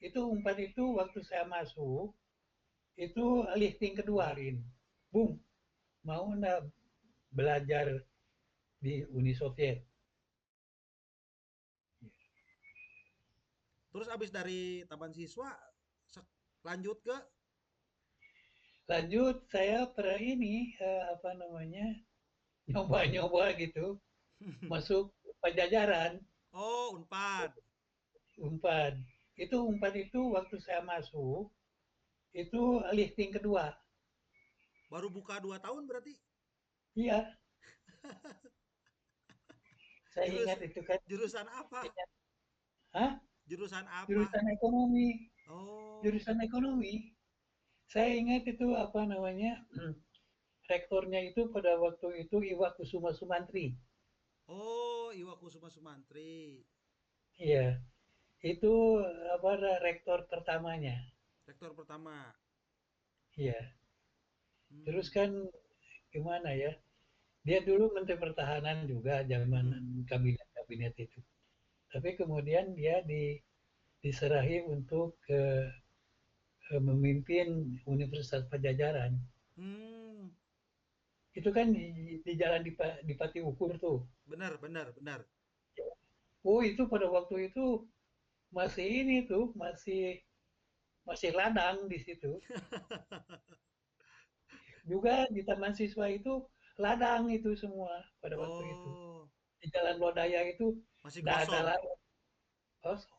Itu Unpad itu waktu saya masuk, itu lifting kedua, Rin. Bung, mau nggak belajar di Uni Soviet? Terus abis dari taman siswa lanjut ke Lanjut, saya pernah ini, apa namanya, nyoba-nyoba gitu, masuk Pajajaran, oh Unpad. Unpad. Itu Unpad itu waktu saya masuk, itu lifting kedua. Baru buka 2 tahun berarti? Iya, saya Jurus ingat itu kan. jurusan apa? Ingat, hah? Jurusan apa? Jurusan ekonomi. Oh, Jurusan ekonomi. Saya ingat itu apa namanya, rektornya itu pada waktu itu Iwa Kusuma Sumantri. oh Iwa Kusuma Sumantri, Iya, itu apa rektor pertamanya. rektor pertama. Iya, terus Hmm, kan gimana ya? Dia dulu Menteri Pertahanan juga zaman mhm. kabinet-kabinet itu. Tapi kemudian dia diserahi untuk memimpin Universitas Pajajaran. Hmm, Itu kan di jalan di Pati Ukur tuh. benar benar benar. Oh itu pada waktu itu masih ini tuh masih masih ladang di situ. Juga di Taman Siswa itu ladang itu semua pada waktu itu. Oh, Di Jalan Lodaya itu masih tidak ada kosong. lagi, kosong,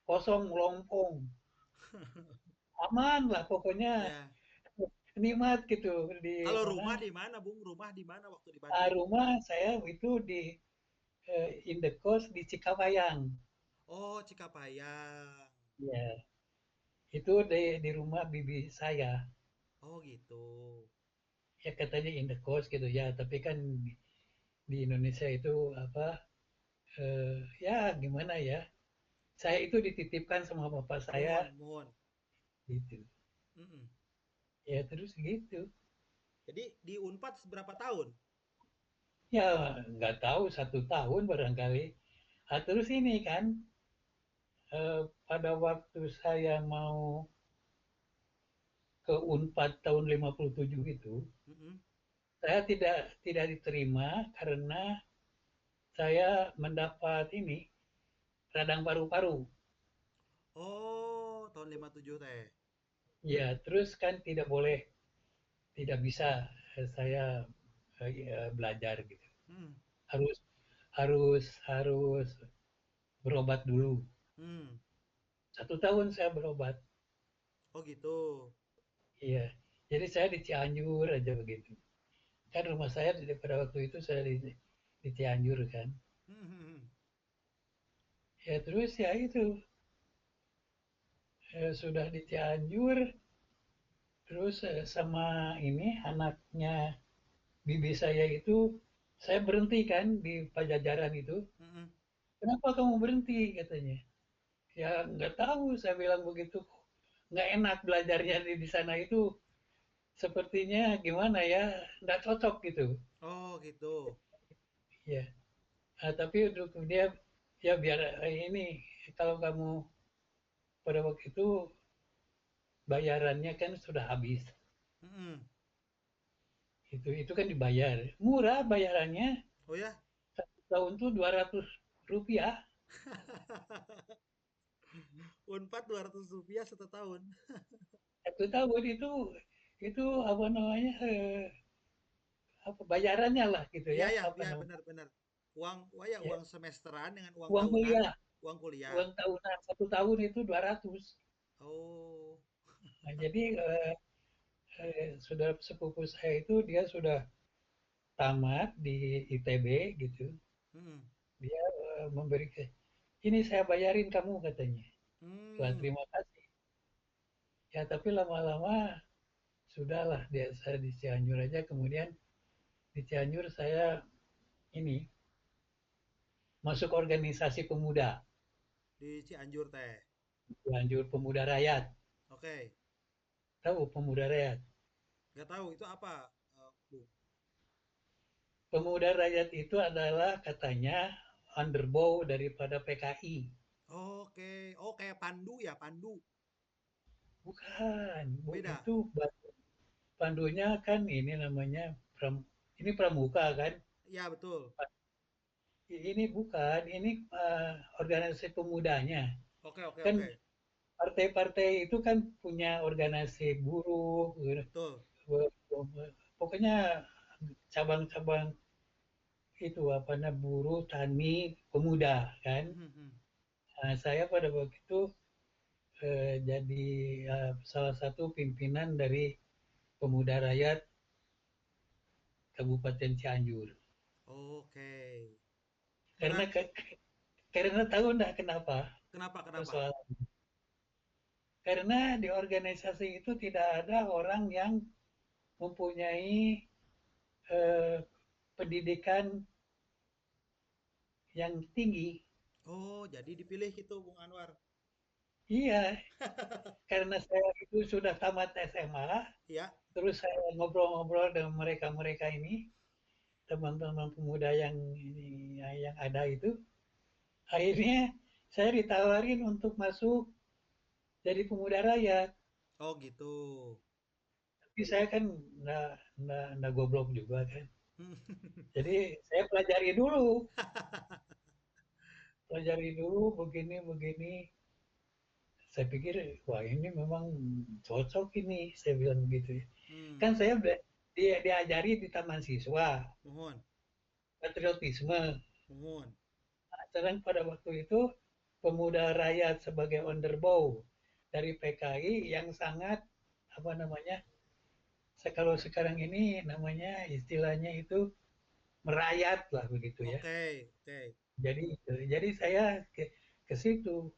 kosong lompong. Aman lah pokoknya Ya. nikmat gitu di Kalau mana rumah di mana, Bung? Rumah di mana waktu di Bandung? rumah saya itu di Indekos di Cikawayang. Oh, Cikapayang. Ya, itu di rumah bibi saya. Oh, gitu. Ya katanya Indekos gitu ya, tapi kan di Indonesia itu apa ya gimana ya? Saya itu dititipkan sama bapak saya Mohon, mohon. gitu. Mm-mm. Ya terus gitu. Jadi di Unpad berapa tahun? Ya nggak tahu 1 tahun barangkali. Ah, terus ini kan pada waktu saya mau ke Unpad tahun 57 itu, Mm-mm. saya tidak diterima karena saya mendapat ini radang paru-paru. Oh, tahun 57 teh. Ya, terus kan tidak bisa saya belajar gitu. Hmm. Harus harus berobat dulu. Hmm. 1 tahun saya berobat. Oh, gitu. Iya. Jadi saya di Cianjur aja begitu. Kan rumah saya pada waktu itu saya di Cianjur kan. Hmm. Hmm, hmm. Ya terus ya itu sudah di Cianjur, terus sama ini anaknya bibi saya itu saya berhenti kan di Pajajaran itu. Hmm. Kenapa kamu berhenti katanya? Ya nggak tahu saya bilang begitu. Nggak enak belajarnya di sana itu sepertinya gimana ya nggak cocok gitu. Oh, gitu. Ya, tapi untuk dia ya biar ini kalau kamu pada waktu itu bayarannya kan sudah habis. Hmm. Itu kan dibayar. Murah bayarannya. Oh ya? Satu tahun tuh Rp200. Unpad Rp200 satu tahun. 1 tahun itu apa namanya apa bayarannya lah gitu Iya ya ya, apa iya namanya benar-benar. Uang, wah ya ya, uang semesteran dengan uang uang tahunan, kuliah uang kuliah. uang tahunan 1 tahun itu 200. Oh. Nah, jadi sudah sepupu saya itu dia sudah tamat di ITB gitu. Hmm. Dia memberi ini saya bayarin kamu katanya. Wah, Hmm. terima kasih. Ya, tapi lama-lama sudahlah dia saya di Cianjur aja. Kemudian di Cianjur saya ini masuk organisasi pemuda, Di Cianjur teh. Cianjur Pemuda Rakyat. Oke. Tahu Pemuda Rakyat? Nggak tahu itu apa, Bung? Pemuda Rakyat itu adalah katanya underbow daripada PKI. Oke. Oh, kayak Pandu ya, Pandu. Bukan, Beda. itu pandunya kan ini namanya ini pramuka kan. Iya, betul. Ini bukan, ini organisasi pemudanya. Oke, oke, Kan oke. partai-partai itu kan punya organisasi buruh, gitu. Betul. Pokoknya cabang-cabang itu apa namanya buruh, tani, pemuda kan. Mhm, mhm. Nah, saya pada waktu itu jadi salah satu pimpinan dari Pemuda Rakyat Kabupaten Cianjur. Oke. Karena Menarik. karena tahu enggak kenapa Kenapa, kenapa? persoalan? Karena di organisasi itu tidak ada orang yang mempunyai eh, pendidikan yang tinggi. Oh, jadi dipilih gitu, Bung Anwar. Iya, karena saya itu sudah tamat SMA, Ya. terus saya ngobrol-ngobrol dengan mereka-mereka ini, teman-teman pemuda yang ada itu, akhirnya saya ditawarin untuk masuk jadi pemuda rakyat. Oh, gitu. Tapi saya kan nggak goblok juga kan. Jadi saya pelajari dulu begini-begini. Saya pikir, wah ini memang cocok ini, saya bilang begitu ya. Kan Hmm. saya diajari di taman siswa, Mohon, patriotisme. mohon. Sedang pada waktu itu pemuda rakyat sebagai underbow dari PKI yang sangat apa namanya kalau sekarang ini namanya istilahnya itu merayat lah begitu ya. Oke, oke. Jadi saya ke situ.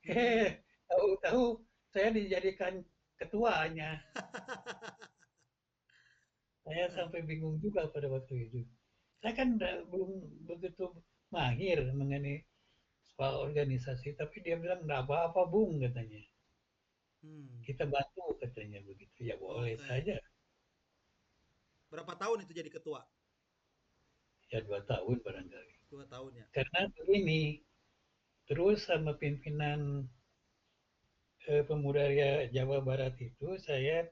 Hmm. Tahu-tahu saya dijadikan ketuanya. Saya Eh, sampai bingung juga pada waktu itu. Saya kan belum begitu mahir mengenai soal organisasi, tapi dia bilang nggak apa-apa Bung katanya. hmm. Kita bantu katanya begitu. Ya boleh Oke. saja. Berapa tahun itu jadi ketua? Ya 2 tahun barangkali. 2 tahun ya. Karena begini, terus sama pimpinan pemuda Jawa Barat itu saya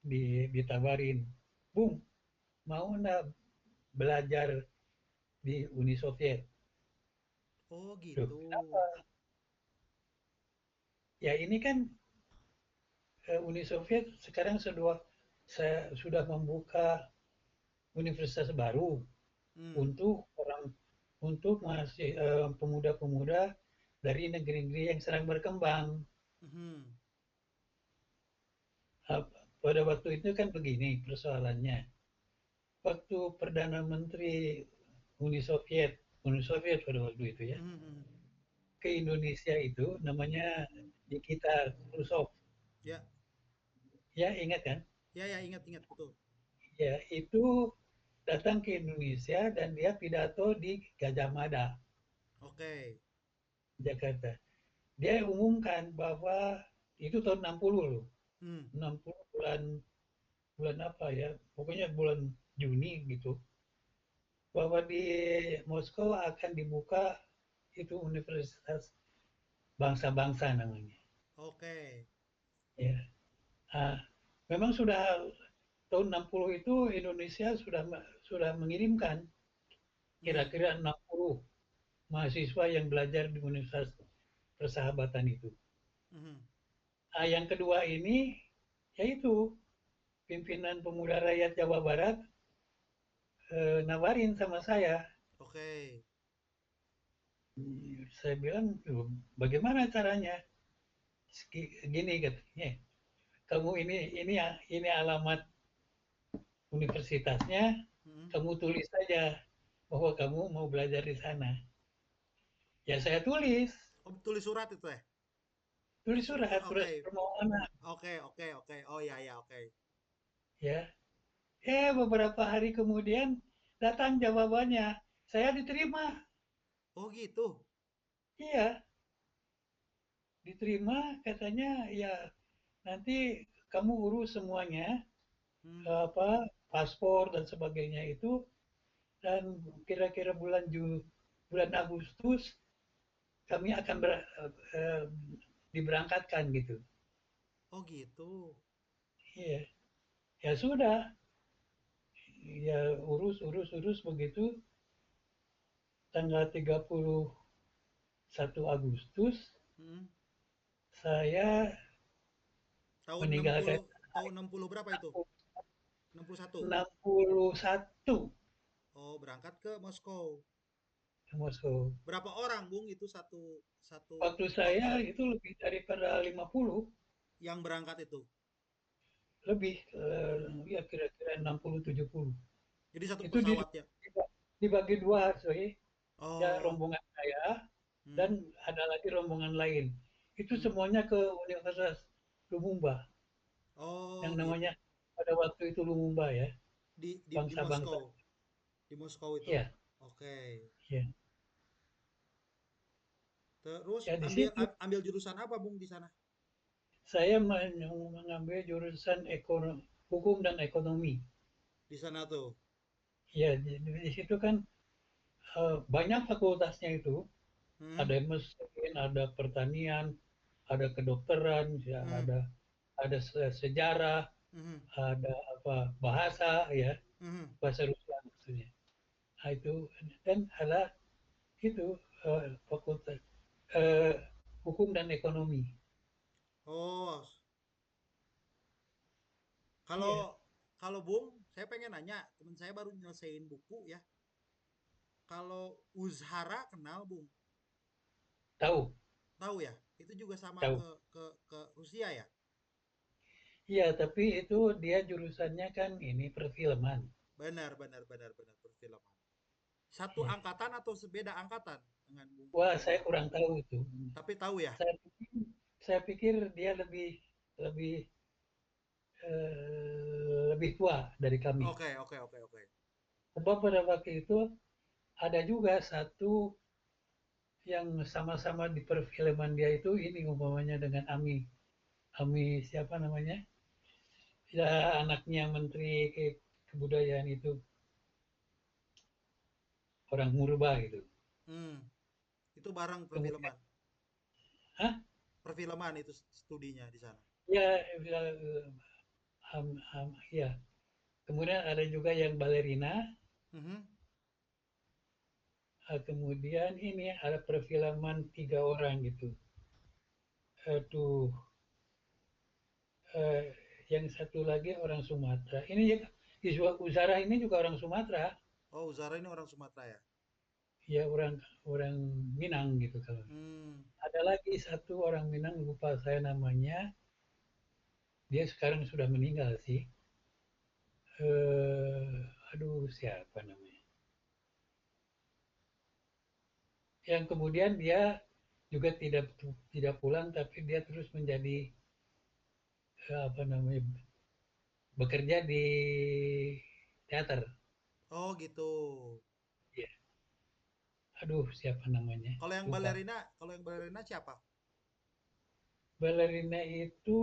ditawarin, Bung mau nggak belajar di Uni Soviet? Oh, Loh, gitu. kenapa? Ya ini kan Uni Soviet sekarang sudah membuka universitas baru Hmm. untuk masih pemuda-pemuda dari negeri-negeri yang sedang berkembang. Mhm. Pada waktu itu kan begini persoalannya. Waktu Perdana Menteri Uni Soviet pada waktu itu ya, Mhm. ke Indonesia itu namanya Nikita Khrushchev. Ya, Ya ingat kan? ya, ya, ingat, ingat, betul. Ya itu datang ke Indonesia dan dia pidato di Gajah Mada, Oke. Jakarta. Dia umumkan bahwa itu tahun 60 loh. Hmm. 60 bulan bulan apa ya? Pokoknya bulan Juni gitu. Bahwa di Moskow akan dibuka itu Universitas Bangsa-Bangsa namanya. Oke. Ya. Nah, memang sudah tahun 60 itu Indonesia sudah mengirimkan Hmm. kira-kira 60 mahasiswa yang belajar di Universitas Persahabatan itu. Mhm. Nah, yang kedua ini yaitu pimpinan pemuda rakyat Jawa Barat nawarin sama saya. Oke. Saya bilang, bagaimana caranya? Gini katanya, kamu ini alamat universitasnya, Mhm. kamu tulis saja bahwa kamu mau belajar di sana. Ya saya Oh, tulis surat itu ya? tulis surat, surat Oke. permohonan. Oke, oke, oke. Oh, ya, ya, oke. Ya, beberapa hari kemudian datang jawabannya, saya diterima. Oh, gitu. Iya, diterima katanya ya nanti kamu urus semuanya Hmm. apa paspor dan sebagainya itu dan kira-kira bulan Agustus kami akan eh, diberangkatkan gitu. Oh gitu. Iya, ya sudah, ya urus begitu tanggal 31 Agustus Mm. saya Tahun meninggalkan 60, tahun 60 berapa itu? 61. 61 Oh, berangkat ke Moskow. ke Moskow. Berapa orang, Bung? Itu satu satu Waktu saya kloter itu lebih daripada 50, yang berangkat itu. lebih Hmm. ya kira-kira 60-70. Jadi satu Itu pesawat ya. dibagi dua, sorry. Ya Oh. rombongan saya dan Hmm. ada lagi rombongan lain. Itu Hmm. semuanya ke Universitas Lumumba Oh, yang gitu. namanya pada waktu itu Lumumba ya, Di bangsa-bangsa. Moskow. Di Moskow itu. Ya, Oke. ya. Terus Ya di ambil situ ambil jurusan apa, Bung, di sana? saya mengambil jurusan hukum dan ekonomi. Di sana tuh. Ya, di situ kan banyak fakultasnya itu. Hmm. Ada mesin, ada pertanian, ada kedokteran, ya, Hmm. ada sejarah, Hmm. ada apa bahasa ya, Hmm. bahasa Rusia maksudnya. Nah, itu dan ada itu fakultas eh, hukum dan ekonomi. Oh, kalau Iya, kalau Bung, saya pengen nanya, teman saya baru nyelesain buku ya. Kalau Uzhara kenal, Bung? tahu, Tahu ya? Itu juga sama tahu. ke Rusia ya? Iya, tapi itu dia jurusannya kan ini perfilman. Benar, benar, benar, benar, perfilman. Satu Iya. angkatan atau sebeda angkatan dengan Wah, Bung saya ya? kurang tahu itu. Tapi tahu ya? Saya pikir, saya pikir dia lebih lebih lebih tua dari kami. Oke, oke, oke, oke. Sebab pada waktu itu ada juga satu yang sama-sama di perfilman dia itu ini umpamanya dengan Ami. Ami siapa namanya? Ya anaknya Menteri Kebudayaan itu orang Murba gitu. Hmm, itu bareng Kemudian, perfilman. hah? Perfilman itu studinya di sana. Ya, ya. Kemudian ada juga yang balerina. Mhm. Kemudian ini ada perfilman 3 orang gitu. Aduh, eh, yang satu lagi orang Sumatera. Ini ya, Uzara ini juga orang Sumatera. Oh, Zara ini orang Sumatera ya? Ya orang orang Minang gitu kalau. Hmm. Ada lagi satu orang Minang lupa saya namanya. Dia sekarang sudah meninggal sih. Aduh siapa namanya? Yang kemudian dia juga tidak pulang tapi dia terus menjadi apa namanya bekerja di teater. Oh, gitu. Ya. Aduh siapa namanya? Lupa. Kalau yang balerina siapa? Balerina itu,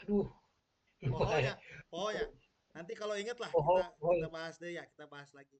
aduh lupa ya. Pokoknya, pokoknya. Nanti kalau inget lah Oh, kita oh, bahas deh ya, kita bahas lagi.